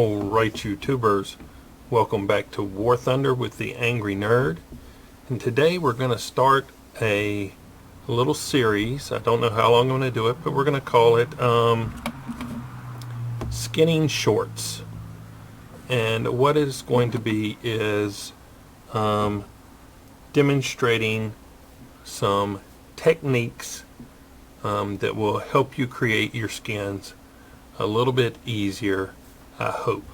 Alright, YouTubers, welcome back to War Thunder with the Angry Nerd. And today we're going to start a little series. I don't know how long I'm going to do it, but we're going to call it Skinning Shorts. And what it's going to be is demonstrating some techniques that will help you create your skins a little bit easier, I hope.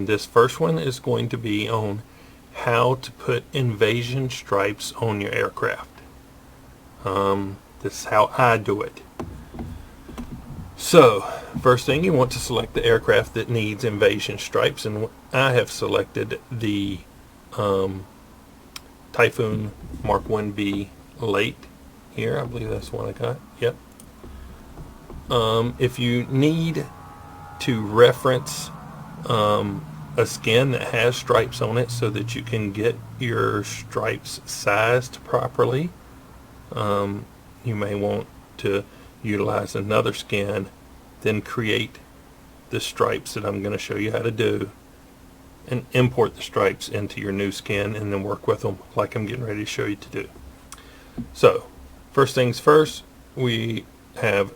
This first one is going to be on how to put invasion stripes on your aircraft. This is how I do it. So, first thing, you want to select the aircraft that needs invasion stripes, and I have selected the Typhoon Mark 1B late here. I believe that's the one I got. Yep. If you need to reference a skin that has stripes on it so that you can get your stripes sized properly, you may want to utilize another skin, then create the stripes that I'm going to show you how to do, and import the stripes into your new skin and then work with them like I'm getting ready to show you to do. So, first things first, we have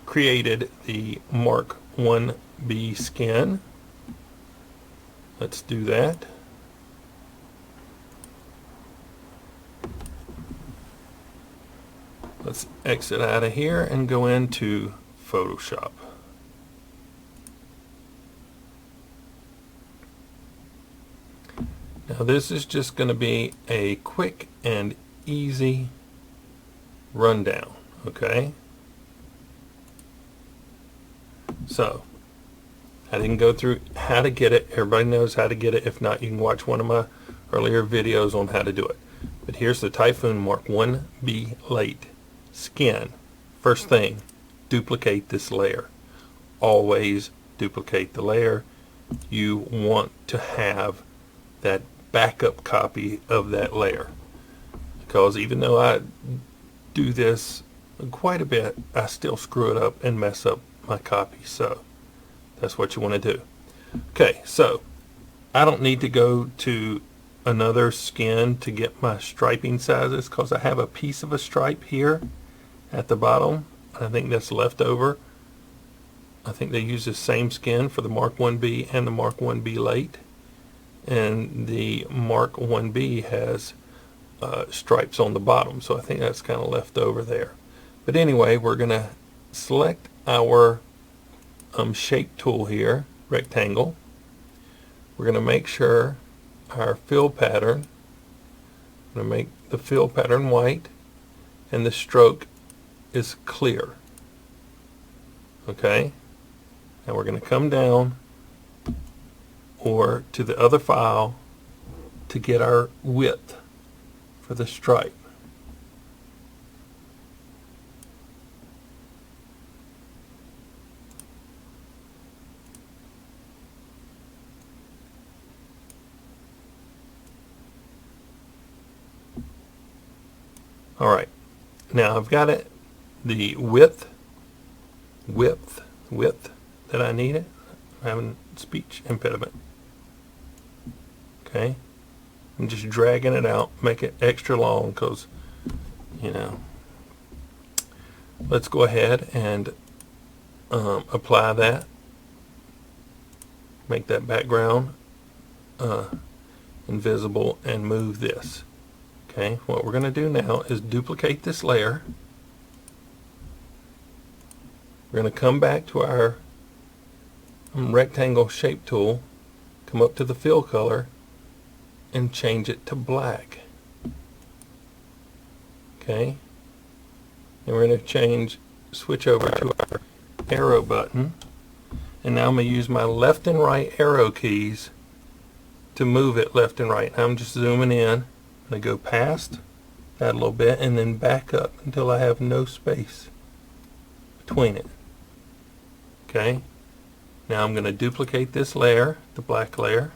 created the Mark 1B skin. Let's do that. Let's exit out of here and go into Photoshop. Now this is just going to be a quick and easy rundown, okay? So, I didn't go through how to get it. Everybody knows how to get it. If not, you can watch one of my earlier videos on how to do it. But here's the Typhoon Mark 1B late skin. First thing, duplicate this layer. Always duplicate the layer. You want to have that backup copy of that layer. Because even though I do this quite a bit, I still screw it up and mess up my copy. So that's what you want to do. Okay, so I don't need to go to another skin to get my striping sizes because I have a piece of a stripe here at the bottom. I think that's left over. I think they use the same skin for the Mark 1B and the Mark 1B late, and the Mark 1B has stripes on the bottom, so I think that's kind of left over there. But anyway, we're gonna select our shape tool here, rectangle. We're going to make sure our fill pattern, I'm going to make the fill pattern white and the stroke is clear. Okay, now we're going to come down or to the other file to get our width for the stripe. Alright, now I've got it, the width that I need it. I'm having speech impediment. Okay, I'm just dragging it out, make it extra long because, you know. Let's go ahead and apply that. Make that background invisible and move this. Okay, what we're going to do now is duplicate this layer. We're going to come back to our rectangle shape tool, come up to the fill color, and change it to black. Okay, and we're going to switch over to our arrow button, and now I'm going to use my left and right arrow keys to move it left and right. I'm just zooming in. I'm going to go past that a little bit and then back up until I have no space between it. Okay, now I'm going to duplicate this layer, the black layer,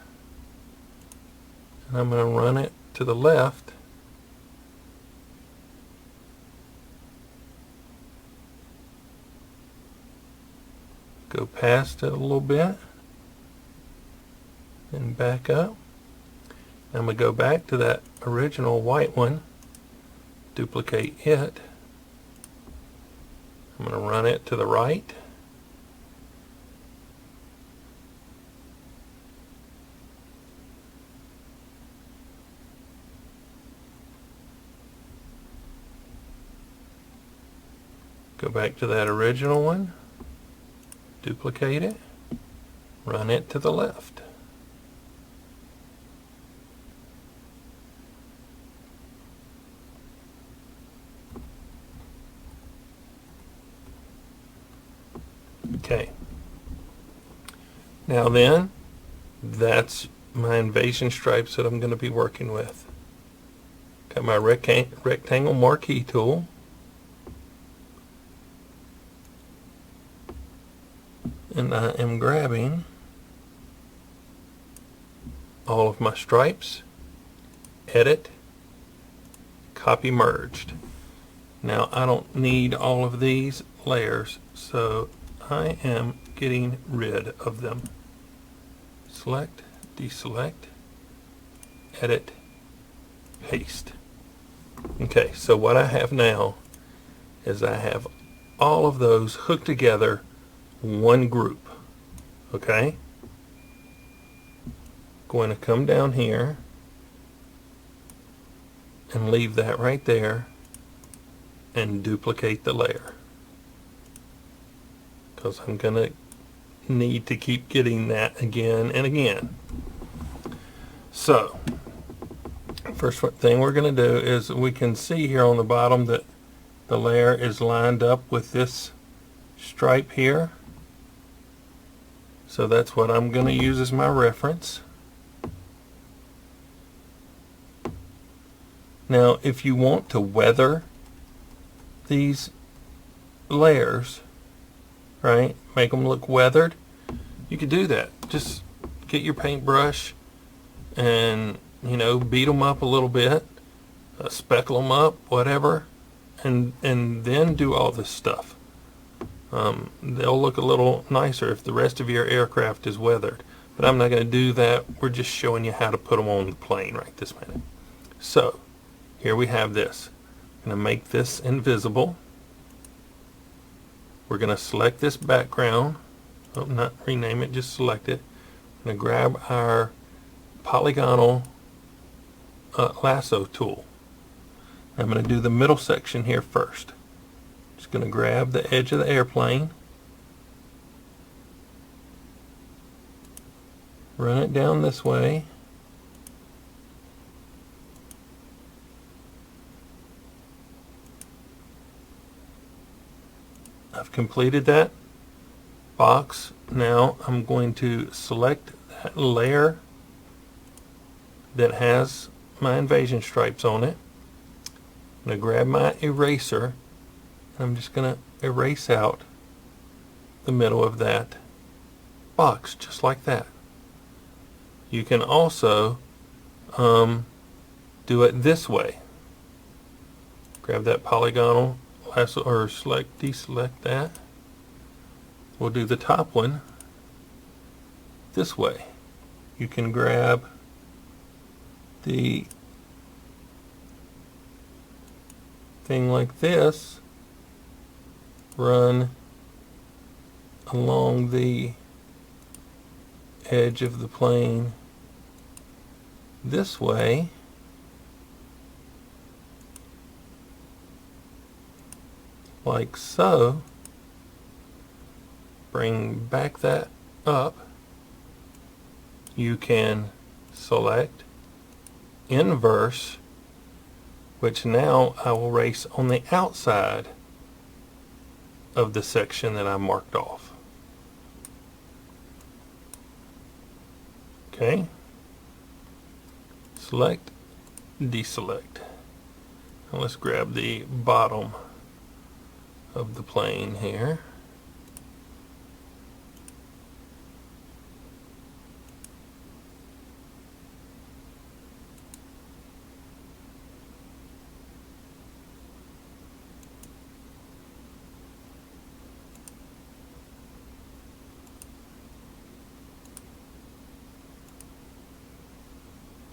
and I'm going to run it to the left Go past it a little bit and back up. I'm going to go back to that original white one, duplicate it. I'm going to run it to the right. Go back to that original one, duplicate it, run it to the left. Okay. Now then, that's my invasion stripes that I'm going to be working with. Got my rectangle marquee tool. And I am grabbing all of my stripes, edit, copy merged. Now I don't need all of these layers, so I am getting rid of them. Select, deselect, edit, paste. Okay, so what I have now is I have all of those hooked together, one group. Okay, going to come down here and leave that right there and duplicate the layer, because I'm gonna need to keep getting that again and again. So first thing we're going to do is, we can see here on the bottom that the layer is lined up with this stripe here. So that's what I'm going to use as my reference. Now if you want to weather these layers, right, make them look weathered, you could do that. Just get your paintbrush and, you know, beat them up a little bit, speckle them up, whatever, and then do all this stuff. They'll look a little nicer if the rest of your aircraft is weathered, but I'm not going to do that. We're just showing you how to put them on the plane right this minute. So here we have this. I'm going to make this invisible. We're going to select this background. Oh, not rename it, just select it. I'm going to grab our polygonal lasso tool. I'm going to do the middle section here first. Just going to grab the edge of the airplane, run it down this way, I've completed that box. Now I'm going to select that layer that has my invasion stripes on it. I'm going to grab my eraser, and I'm just going to erase out the middle of that box, just like that. You can also do it this way. Grab that polygonal lasso, or deselect that. We'll do the top one this way. You can grab the thing like this, run along the edge of the plane this way, like so. Bring back that up. You can select inverse, which now I will erase on the outside of the section that I marked off. Okay. Select, deselect. Now let's grab the bottom of the plane here.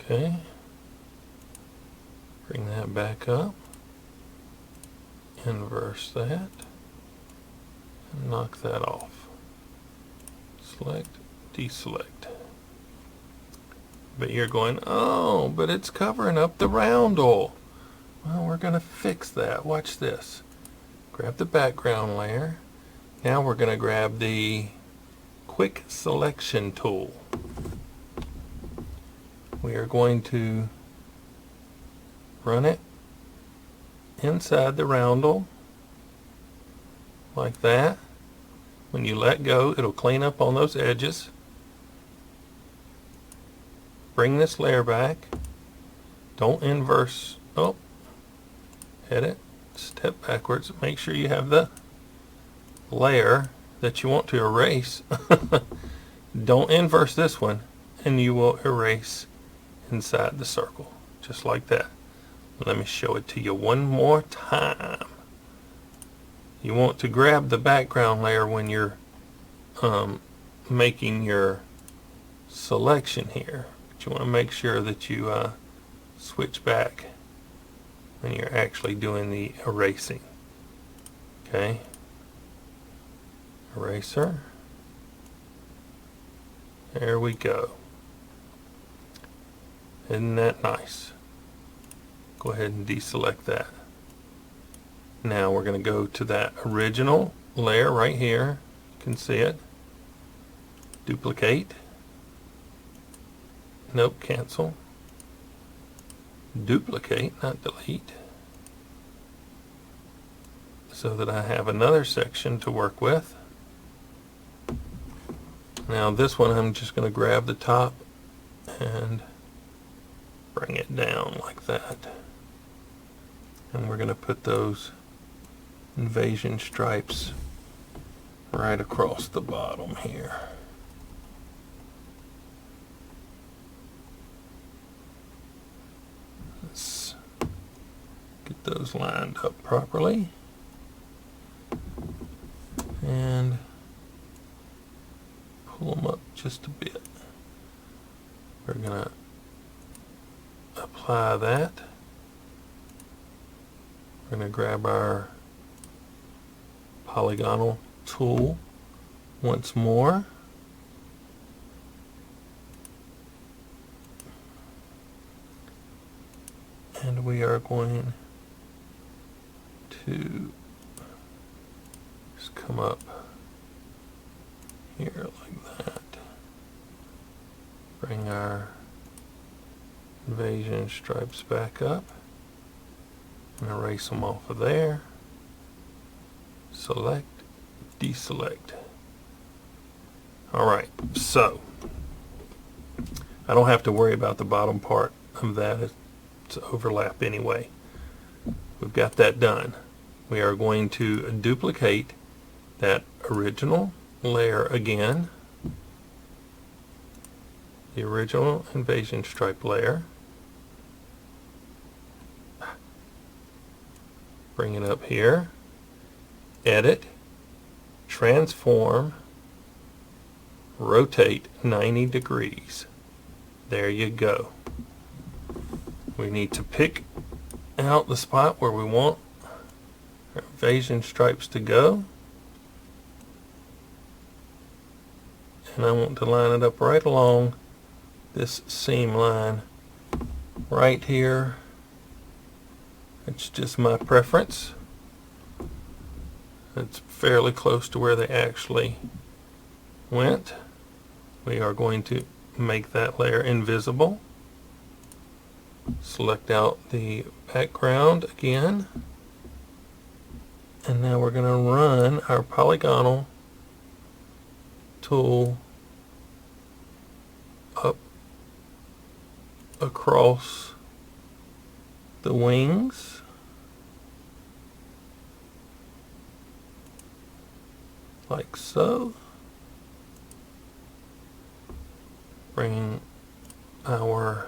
Okay. Bring that back up. Inverse that. And knock that off. Select, deselect. But you're going, oh, but it's covering up the roundel. Well, we're going to fix that. Watch this. Grab the background layer. Now we're going to grab the quick selection tool. We are going to run it inside the roundel like that. When you let go, it'll clean up on those edges. Bring this layer back. Don't inverse. Oh, edit, step backwards. Make sure you have the layer that you want to erase. Don't inverse this one, and you will erase inside the circle, just like that. Let me show it to you one more time. You want to grab the background layer when you're making your selection here. But you want to make sure that you switch back when you're actually doing the erasing. Okay. Eraser. There we go. Isn't that nice? Go ahead and deselect that. Now we're going to go to that original layer right here. You can see it. Duplicate. Nope, cancel. Duplicate, not delete. So that I have another section to work with. Now this one I'm just going to grab the top and bring it down like that. And we're going to put those invasion stripes right across the bottom here. Let's get those lined up properly. And pull them up just a bit. We're going to apply that. We're going to grab our polygonal tool once more. And we are going to just come up here like that. Bring our invasion stripes back up and erase them off of there. Select, deselect. Alright, so I don't have to worry about the bottom part of that. It's overlap anyway. We've got that done. We are going to duplicate that original layer again. The original invasion stripe layer. Bring it up here. Edit, transform, rotate 90 degrees. There you go. We need to pick out the spot where we want our invasion stripes to go. And I want to line it up right along this seam line right here. It's just my preference. It's fairly close to where they actually went. We are going to make that layer invisible. Select out the background again. And now we're going to run our polygonal tool up across the wings. Like so. Bring our,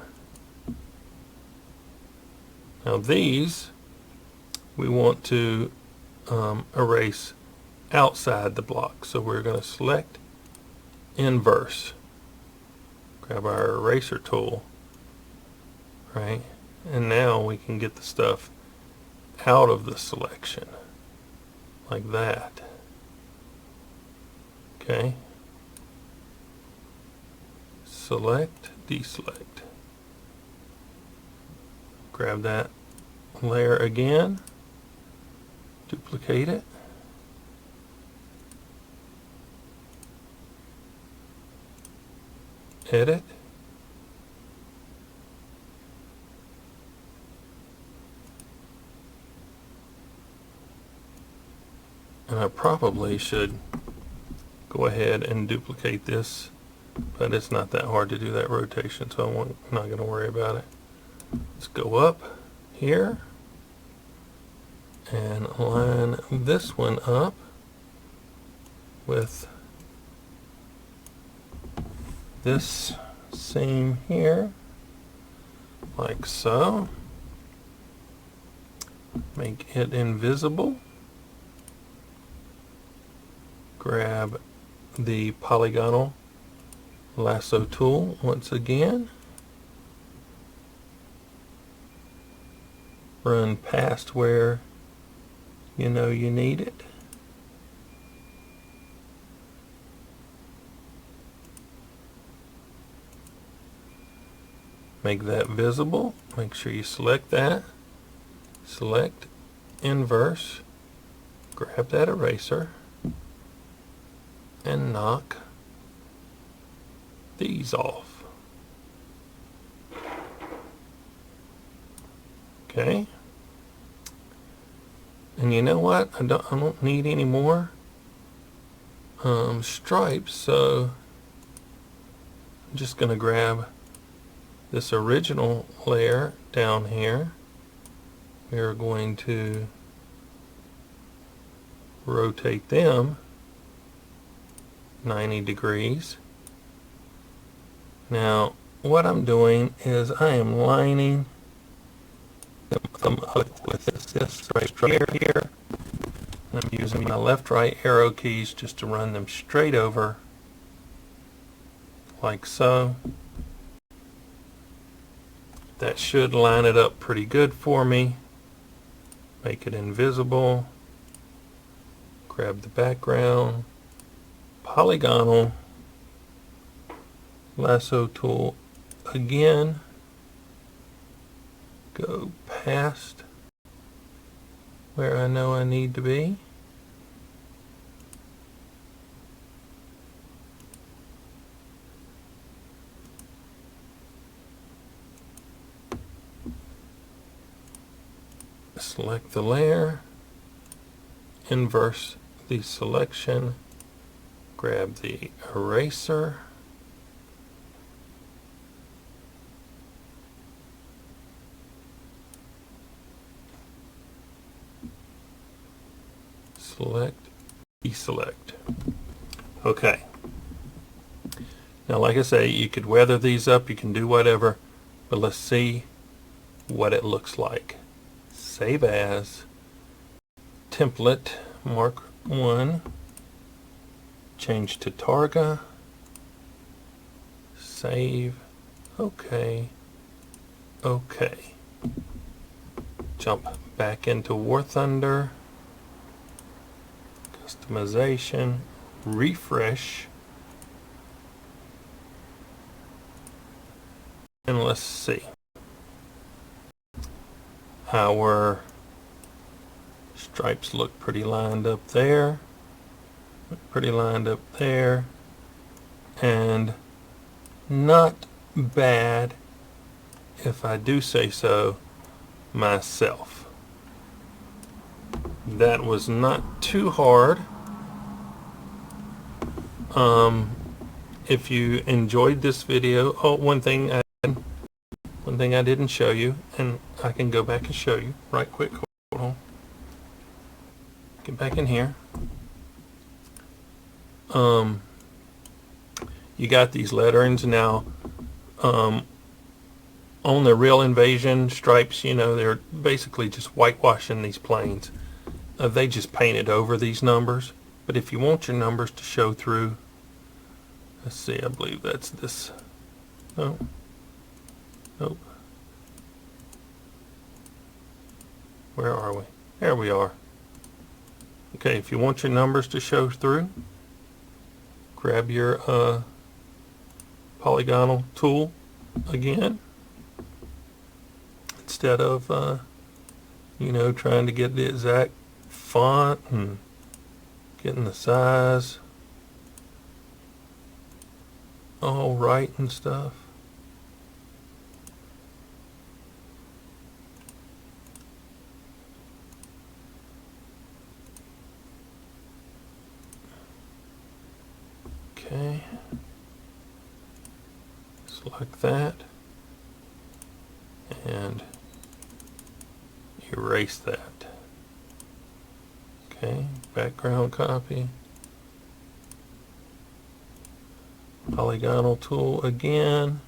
now these we want to erase outside the block, so we're going to select inverse, grab our eraser tool, right? And now we can get the stuff out of the selection like that. Okay. Select, deselect. Grab that layer again, duplicate it, edit, and I probably should go ahead and duplicate this, but it's not that hard to do that rotation, so I'm not going to worry about it. Let's go up here and line this one up with this seam here, like so. Make it invisible. Grab the polygonal lasso tool once again. Run past where you know you need it. Make that visible. Make sure you select that. Select inverse. Grab that eraser and knock these off. Okay. And you know what? I don't need any more stripes, so I'm just going to grab this original layer down here. We're going to rotate them 90 degrees. Now what I'm doing is I am lining them up with this right here. I'm using my left right arrow keys just to run them straight over like so. That should line it up pretty good for me. Make it invisible. Grab the background, polygonal lasso tool again. Go past where I know I need to be. Select the layer, inverse the selection, grab the eraser, select, deselect. Okay. Now like I say, you could weather these up, you can do whatever, but let's see what it looks like. Save as, template, mark 1, change to Targa, save, okay, okay. Jump back into War Thunder, customization, refresh, and let's see. Our stripes look pretty lined up there, pretty lined up there, and not bad if I do say so myself. That was not too hard. If you enjoyed this video, oh, one thing I didn't show you, and I can go back and show you right quick. Hold on. Get back in here. You got these letterings now. On the Real Invasion stripes, you know, they're basically just whitewashing these planes. They just painted over these numbers. But if you want your numbers to show through, let's see, I believe that's this. No. Nope. Where are we? There we are. Okay, if you want your numbers to show through, grab your polygonal tool again. Instead of, you know, trying to get the exact font and getting the size all right and stuff. Okay, just like that, and erase that. Okay, background copy, polygonal tool again,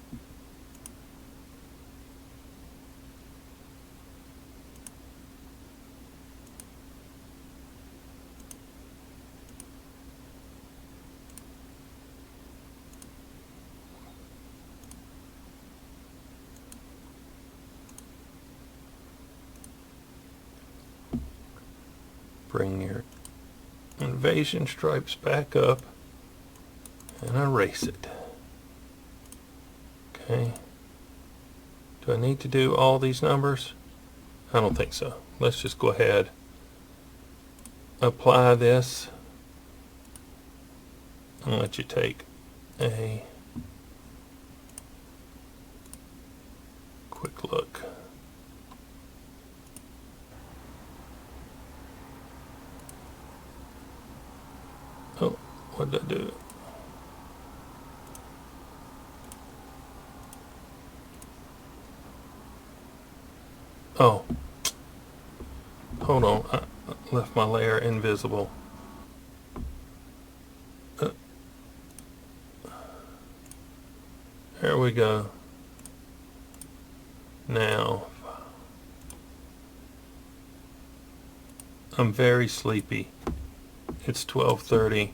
bring your invasion stripes back up and erase it. Okay. Do I need to do all these numbers? I don't think so. Let's just go ahead, apply this, and let you take a quick look. Oh, what did I do? Oh, hold on. I left my layer invisible. There we go. Now, I'm very sleepy. It's 12:30.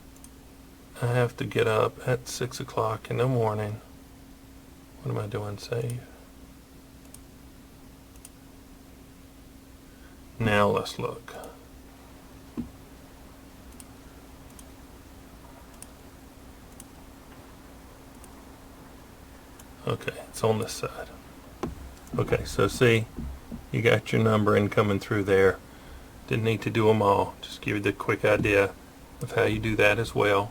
I have to get up at 6 o'clock in the morning. What am I doing? Save. Now let's look. Okay, it's on this side. Okay, so see, you got your numbering coming through there. Didn't need to do them all. Just give you the quick idea of how you do that as well.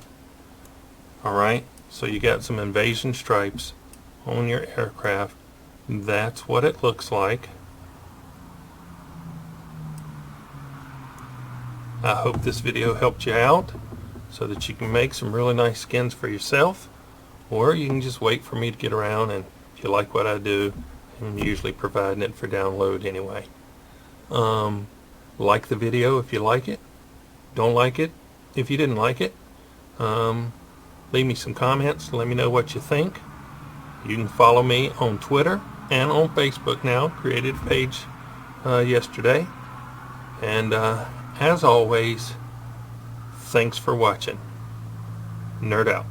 Alright, so you got some invasion stripes on your aircraft. That's what it looks like. I hope this video helped you out so that you can make some really nice skins for yourself, or you can just wait for me to get around, and if you like what I do, I'm usually providing it for download anyway. Like the video if you like it. Don't like it if you didn't like it. Leave me some comments. Let me know what you think. You can follow me on Twitter and on Facebook now. Created a page yesterday. And as always, thanks for watching. Nerd out.